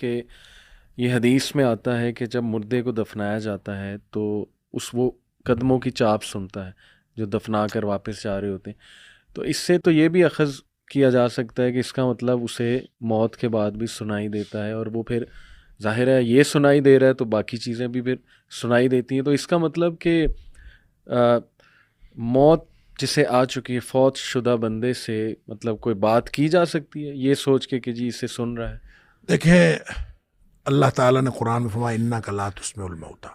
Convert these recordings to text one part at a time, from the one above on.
کہ یہ حدیث میں آتا ہے کہ جب مردے کو دفنایا جاتا ہے تو وہ قدموں کی چاپ سنتا ہے جو دفنا کر واپس جا رہے ہوتے ہیں. تو اس سے تو یہ بھی اخذ کیا جا سکتا ہے کہ اس کا مطلب اسے موت کے بعد بھی سنائی دیتا ہے، اور وہ پھر ظاہر ہے یہ سنائی دے رہا ہے تو باقی چیزیں بھی پھر سنائی دیتی ہیں. تو اس کا مطلب کہ موت جسے آ چکی ہے فوت شدہ بندے سے مطلب کوئی بات کی جا سکتی ہے یہ سوچ کے کہ جی اسے سن رہا ہے. دیکھیں اللہ تعالیٰ نے قرآن میں فرمایا انک لا تسمع الموتیٰ.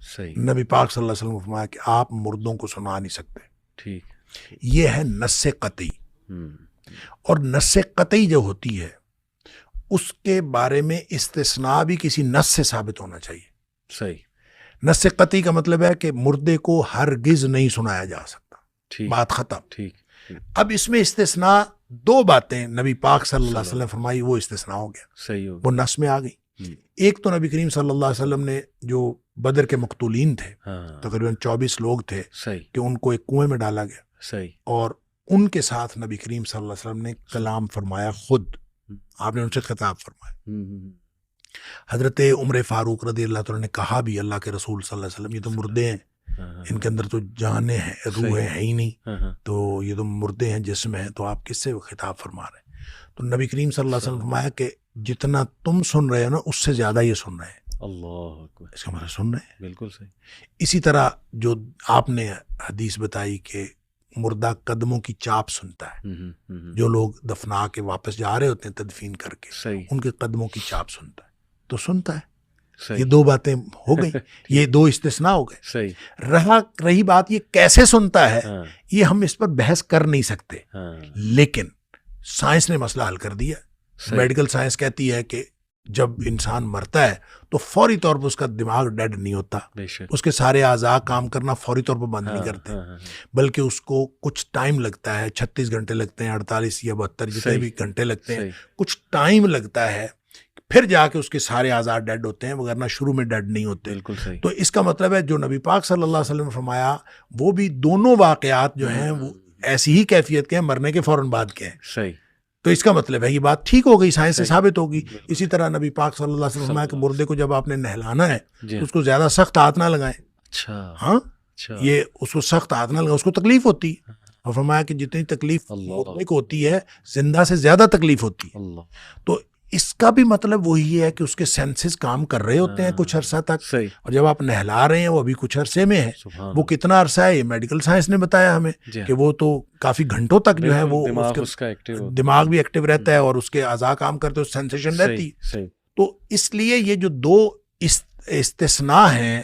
صحیح. نبی پاک صلی اللہ علیہ وسلم نے فرمایا کہ آپ مردوں کو سنا نہیں سکتے. ٹھیک. یہ ہے نص قطعی. اور نص قطعی جو ہوتی ہے اس کے بارے میں استثناء بھی کسی نص سے ثابت ہونا چاہیے. صحیح. نص قطعی کا مطلب ہے کہ مردے کو ہرگز نہیں سنایا جا سکتا. ٹھیک. بات ختم. ٹھیک. اب اس میں استثناء دو باتیں نبی پاک صلی اللہ علیہ وسلم نے فرمائی، وہ استثناء ہو گیا. صحیح ہو وہ نص میں آ گئی. ایک تو نبی کریم صلی اللہ علیہ وسلم نے جو بدر کے مقتولین تھے تقریباً 24 لوگ تھے کہ ان کو ایک کنویں میں ڈالا گیا. صحیح. اور ان کے ساتھ نبی کریم صلی اللہ علیہ وسلم نے کلام فرمایا. خود آپ نے ان سے خطاب فرمایا. حضرت عمر فاروق رضی اللہ عنہ نے کہا بھی اللہ کے رسول صلی اللہ علیہ وسلم یہ تو مردے ہیں، ان کے اندر تو جانیں ہیں، روحیں ہیں ہی نہیں، تو یہ تو مردے ہیں، جسم ہیں، تو آپ کس سے خطاب فرما رہے ہیں؟ تو نبی کریم صلی اللہ علیہ وسلم فرمایا کہ جتنا تم سن رہے ہو نا اس سے زیادہ یہ سن رہے ہیں. اللہ اکبر. اس کا مطلب سن رہے ہیں. بالکل صحیح. اسی طرح جو آپ نے حدیث بتائی کہ مردہ قدموں کی چاپ سنتا ہے، جو لوگ دفنا کے واپس جا رہے ہوتے ہیں تدفین کر کے، ان کے قدموں کی چاپ سنتا ہے، تو سنتا ہے. یہ دو باتیں ہو گئی، یہ دو استثناء ہو گئے. صحیح. رہی بات یہ کیسے سنتا ہے، یہ ہم اس پر بحث کر نہیں سکتے، لیکن سائنس نے مسئلہ حل کر دیا. میڈیکل سائنس کہتی ہے کہ جب انسان مرتا ہے تو فوری طور پر اس کا دماغ ڈیڈ نہیں ہوتا، اس کے سارے اعضاء کام کرنا فوری طور پر بند نہیں کرتے، بلکہ اس کو کچھ ٹائم لگتا ہے. 36 گھنٹے لگتے ہیں، 48 یا 72 جتنے بھی گھنٹے لگتے ہیں، کچھ ٹائم لگتا ہے، پھر جا کے اس کے سارے اعضاء ڈیڈ ہوتے ہیں، وغیرہ شروع میں ڈیڈ نہیں ہوتے. تو اس کا مطلب ہے جو نبی پاک صلی اللہ علیہ وسلم نے فرمایا وہ بھی دونوں واقعات جو ہیں وہ ایسی ہی کیفیت کے ہیں، مرنے کے فوراً بعد کے ہیں. صحیح. تو اس کا مطلب ہے یہ بات ٹھیک ہو گئی، سائنس سے ثابت ہوگی. اسی طرح نبی پاک صلی اللہ علیہ وسلم فرمایا کہ مردے کو جب آپ نے نہلانا ہے تو اس کو زیادہ سخت ہاتھ نہ لگائیں. ہاں یہ اس کو سخت ہاتھ نہ لگائیں، اس کو تکلیف ہوتی ہے. اور فرمایا کہ جتنی تکلیف مردے کو ہوتی ہے زندہ سے زیادہ تکلیف ہوتی ہے. تو اس کا بھی مطلب وہی ہے کہ اس کے سینسز کام کر رہے ہوتے ہیں کچھ عرصہ تک، اور جب آپ نہلا رہے ہیں وہ ابھی کچھ عرصے میں ہے. وہ کتنا عرصہ ہے یہ میڈیکل سائنس نے بتایا ہمیں کہ وہ تو کافی گھنٹوں تک جو ہے وہ دماغ بھی ایکٹیو رہتا ہے اور اس کے اعضاء کام کرتے ہیں، سینسیشن رہتی. تو اس لیے یہ جو دو استثناء ہیں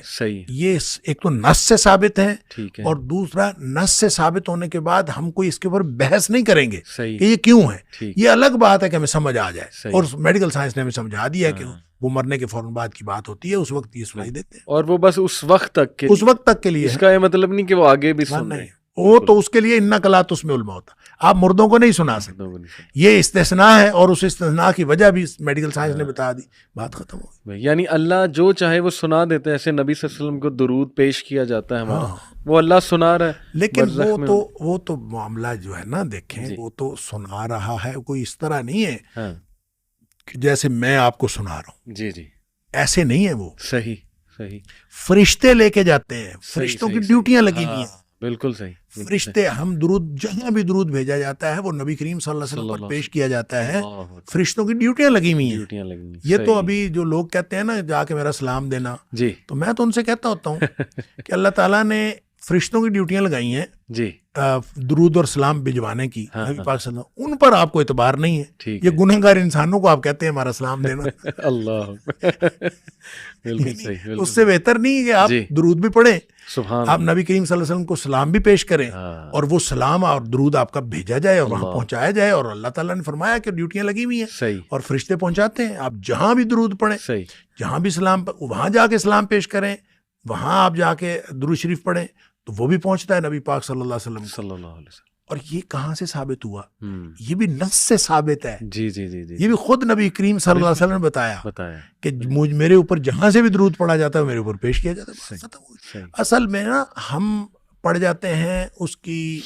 یہ ایک تو نص سے ثابت ہیں، اور دوسرا نص سے ثابت ہونے کے بعد ہم کوئی اس کے اوپر بحث نہیں کریں گے کہ یہ کیوں ہے. یہ الگ بات ہے کہ ہمیں سمجھ آ جائے، اور میڈیکل سائنس نے ہمیں سمجھا دیا کہ وہ مرنے کے فوراً بعد کی بات ہوتی ہے، اس وقت یہ سنائی دیتے ہیں، اور وہ بس اس وقت تک کے لیے. اس کا یہ مطلب نہیں کہ وہ آگے بھی سن رہے ہیں، وہ تو اس کے لیے انک لا تسمع الموتیٰ، آپ مردوں کو نہیں سنا سکتے. یہ استثناء ہے، اور اس استثناء کی وجہ بھی میڈیکل سائنس نے بتا دی، بات ختم ہو گئی. یعنی اللہ جو چاہے وہ سنا دیتا ہے. ایسے نبی صلی اللہ علیہ وسلم کو درود پیش کیا جاتا ہے ہمارا، وہ اللہ سنا رہا ہے. لیکن وہ تو معاملہ جو ہے نا، دیکھیں وہ تو سنا رہا ہے، کوئی اس طرح نہیں ہے کہ جیسے میں آپ کو سنا رہا ہوں. جی جی، ایسے نہیں ہے وہ. صحیح صحیح. فرشتے لے کے جاتے ہیں، فرشتوں کی ڈیوٹیاں لگی ہوئی ہیں. بالکل صحیح. فرشتے، ہم درود جہاں بھی درود بھیجا جاتا ہے وہ نبی کریم صلی اللہ علیہ وسلم پر پیش کیا جاتا ہے، فرشتوں کی ڈیوٹیاں لگی ہوئی ہیں. یہ تو ابھی جو لوگ کہتے ہیں نا جا کے میرا سلام دینا، تو میں تو ان سے کہتا ہوتا ہوں کہ اللہ تعالیٰ نے فرشتوں کی ڈیوٹیاں لگائی ہیں درود اور سلام بھجوانے کی نبی پاک صلی اللہ علیہ وسلم، ان پر آپ کو اعتبار نہیں ہے. یہ گنہگار انسانوں کو آپ کہتے ہیں ہمارا سلام دینا. اللہ بالکل صحیح. اس سے بہتر نہیں ہے کہ آپ درود بھی پڑھیں، آپ نبی کریم صلی اللہ علیہ وسلم کو سلام بھی پیش کریں، اور وہ سلام اور درود آپ کا بھیجا جائے اور وہاں پہنچایا جائے. اور اللہ تعالیٰ نے فرمایا کہ ڈیوٹیاں لگی ہوئی ہیں اور فرشتے پہنچاتے ہیں. آپ جہاں بھی درود پڑھیں، جہاں بھی سلام، وہاں جا کے سلام پیش کریں، وہاں آپ جا کے درود شریف پڑھیں تو وہ بھی پہنچتا ہے نبی پاک صلی اللہ علیہ وسلم. اور یہ کہاں سے ثابت ہوا؟ یہ بھی نص سے ثابت ہے. جی جی جی جی، یہ بھی خود نبی کریم صلی اللہ علیہ وسلم نے بتایا کہ میرے اوپر جہاں سے بھی درود پڑھا جاتا ہے میرے اوپر پیش کیا جاتا ہے. اصل میں نا ہم پڑھ جاتے ہیں اس کی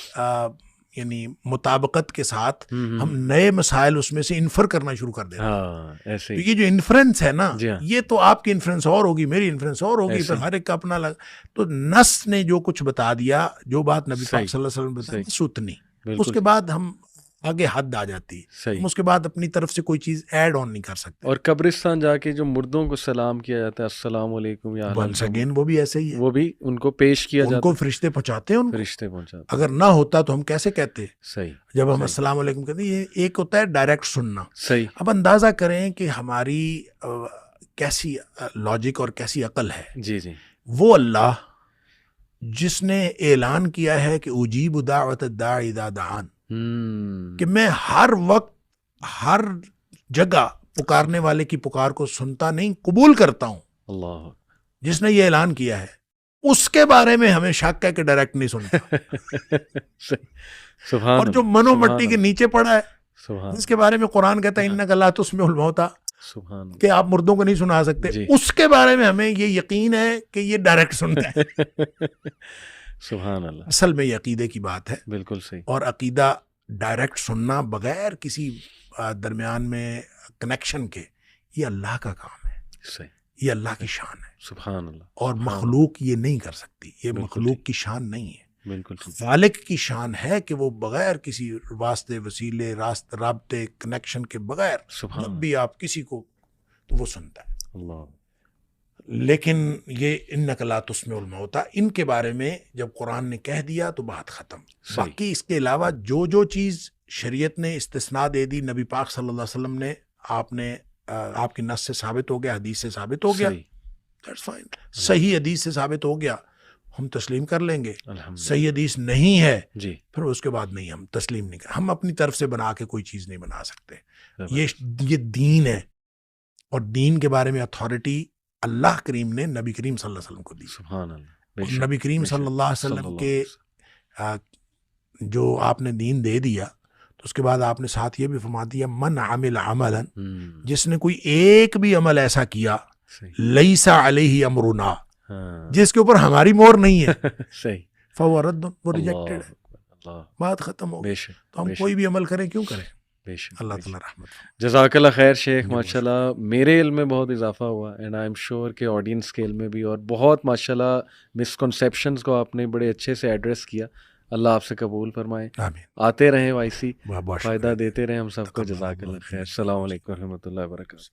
یعنی مطابقت کے ساتھ ہم نئے مسائل اس میں سے انفر کرنا شروع کر دیتے ہیں. تو یہ جو انفرنس ہے نا یہ تو آپ کی انفرنس اور ہوگی, میری انفرنس اور ہوگی, پھر ہر ایک کا اپنا الگ. تو نص نے جو کچھ بتا دیا, جو بات نبی پاک صلی اللہ علیہ وسلم نے بتائی ستنی, اس کے بعد ہم آگے حد آ جاتی ہے, ہم اس کے بعد اپنی طرف سے کوئی چیز ایڈ آن نہیں کر سکتے. اور قبرستان جا کے جو مردوں کو سلام کیا جاتا ہے السلام علیکم یا ونس اگین وہ بھی ایسے ہی ہے, وہ بھی ان کو پیش کیا جاتا ہے, ان کو فرشتے پہنچاتے ہیں, فرشتے پہنچاتے. اگر نہ ہوتا تو ہم کیسے کہتے؟ صحیح. جب ہم السلام علیکم کہتے ہیں, یہ ایک ہوتا ہے ڈائریکٹ سننا. صحیح. اب اندازہ کریں کہ ہماری کیسی لاجک اور کیسی عقل ہے. جی جی. وہ اللہ جس نے اعلان کیا ہے کہ اجیب دعوت الداعی اذا دعان, کہ میں ہر وقت ہر جگہ پکارنے والے کی پکار کو سنتا نہیں, قبول کرتا ہوں. اللہ, جس نے یہ اعلان کیا ہے اس کے بارے میں ہمیں شک ہے کہ ڈائریکٹ نہیں سنتا. سبحان. اور جو منو مٹی کے نیچے پڑا ہے, سبحان, جس کے بارے میں قرآن کہتا ہے انک لا تسمع الموتیٰ, سبحان, کہ آپ مردوں کو نہیں سنا سکتے, اس کے بارے میں ہمیں یہ یقین ہے کہ یہ ڈائریکٹ سنتا ہے. سبحان اللہ. اصل میں یہ عقیدے کی بات ہے. بالکل صحیح. اور عقیدہ ڈائریکٹ سننا بغیر کسی درمیان میں کنیکشن کے, یہ اللہ کا کام ہے. صحیح. یہ اللہ کی شان ہے. سبحان اللہ. اور مخلوق یہ نہیں کر سکتی, یہ مخلوق کی شان نہیں ہے. بالکل. خالق کی شان ہے کہ وہ بغیر کسی واسطے وسیلے رابطے کنیکشن کے بغیر جب بھی آپ کسی کو تو وہ سنتا ہے. اللہ. لیکن یہ انک لا تسمع الموتیٰ, ان کے بارے میں جب قرآن نے کہہ دیا تو بات ختم. باقی اس کے علاوہ جو چیز شریعت نے استثناء دے دی, نبی پاک صلی اللہ علیہ وسلم نے آپ کی نص سے ثابت ہو گیا, حدیث سے ثابت ہو گیا, دیٹس فائن. صحیح حدیث سے ثابت ہو گیا, ہم تسلیم کر لیں گے. صحیح حدیث نہیں ہے جی, پھر اس کے بعد نہیں, ہم تسلیم نہیں کر, ہم اپنی طرف سے بنا کے کوئی چیز نہیں بنا سکتے. یہ دین ہے, اور دین کے بارے میں اتھارٹی اللہ کریم نے نبی کریم صلی اللہ علیہ وسلم کو دی. سبحان اللہ. نبی کریم صلی اللہ علیہ وسلم کے جو آپ نے دین دے دیا تو اس کے بعد آپ نے ساتھ یہ بھی فرما دیا من عمل عملا, جس نے کوئی ایک بھی عمل ایسا کیا لیس علیہ امرنا, جس کے اوپر ہماری مہر نہیں ہے, صحیح, فہو رد, وہ ریجیکٹڈ ہے. بات ختم ہو گئی. تو ہم کوئی بھی عمل کریں کیوں کریں؟ اللہ تعالیٰ رحمت. جزاک اللہ خیر شیخ, ماشاء اللہ میرے علم میں بہت اضافہ ہوا, اینڈ آئی ایم شیور کہ آڈینس کے علم میں بھی, اور بہت ماشاء اللہ مسکنسیپشنز کو آپ نے بڑے اچھے سے ایڈریس کیا. اللہ آپ سے قبول فرمائے. آتے رہیں وائسی, فائدہ دیتے رہیں ہم سب کو. جزاک اللہ خیر. السلام علیکم و رحمۃ اللہ وبرکاتہ.